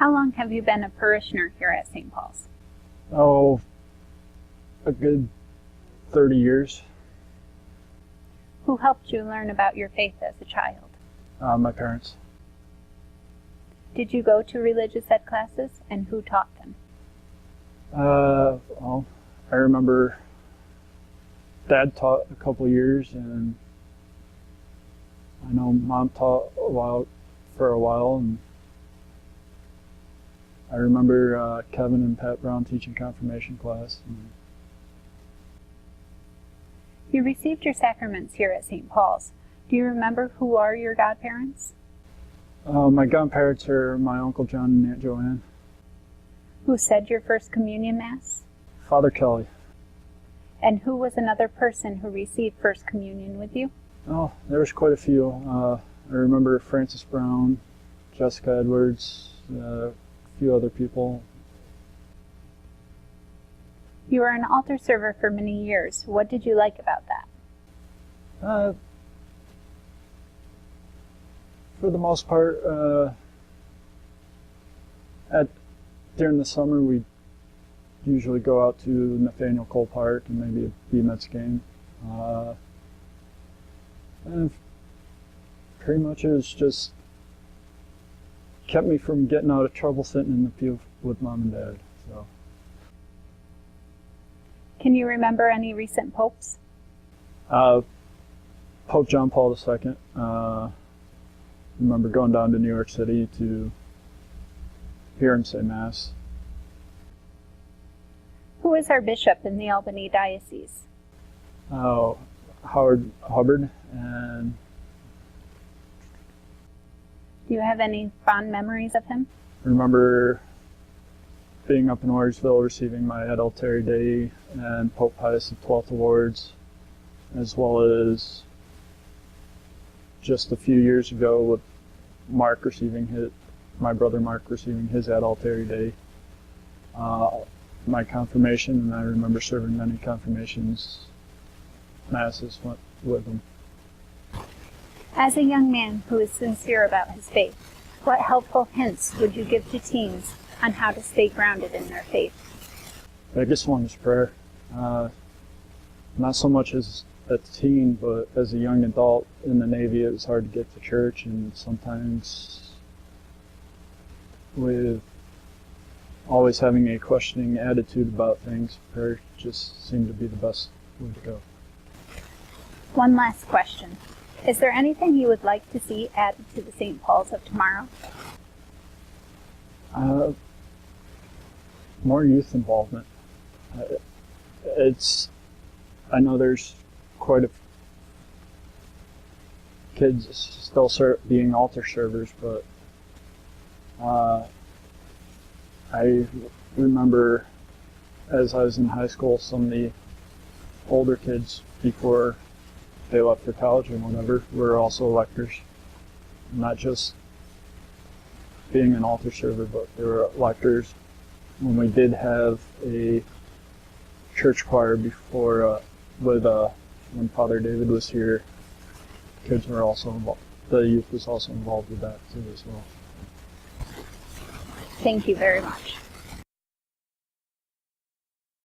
How long have you been a parishioner here at St. Paul's? Oh, a good 30 years. Who helped you learn about your faith as a child? My parents. Did you go to religious ed classes, and who taught them? Well, I remember Dad taught a couple years, and I know Mom taught for a while, and I remember Kevin and Pat Brown teaching confirmation class. You received your sacraments here at St. Paul's. Do you remember who are your godparents? My godparents are my Uncle John and Aunt Joanne. Who said your First Communion Mass? Father Kelly. And who was another person who received First Communion with you? Oh, there was quite a few. I remember Francis Brown, Jessica Edwards, a few other people. You were an altar server for many years. What did you like about that? For the most part, during the summer we usually go out to Nathaniel Cole Park and maybe a B-Mets game. And pretty much it was just kept me from getting out of trouble sitting in the pew with Mom and Dad. So. Can you remember any recent popes? Pope John Paul II. Remember going down to New York City to hear him say Mass. Who is our bishop in the Albany Diocese? Howard Hubbard. And do you have any fond memories of him? I remember being up in Warriors receiving my Adultary Day and Pope Pius XII awards, as well as just a few years ago with my brother Mark receiving his Adultary Day. My confirmation, and I remember serving many confirmations, masses with him. As a young man who is sincere about his faith, what helpful hints would you give to teens on how to stay grounded in their faith? The biggest one is prayer. Not so much as a teen, but as a young adult in the Navy, it was hard to get to church, and sometimes with always having a questioning attitude about things, prayer just seemed to be the best way to go. One last question. Is there anything you would like to see added to the St. Paul's of tomorrow? More youth involvement. I know there's quite a kids still being altar servers, but I remember as I was in high school, some of the older kids before they left for college and whatever were also electors. Not just being an altar server, but they were electors. When we did have a church choir before, when Father David was here, kids were also involved. The youth was also involved with that too as well. Thank you very much.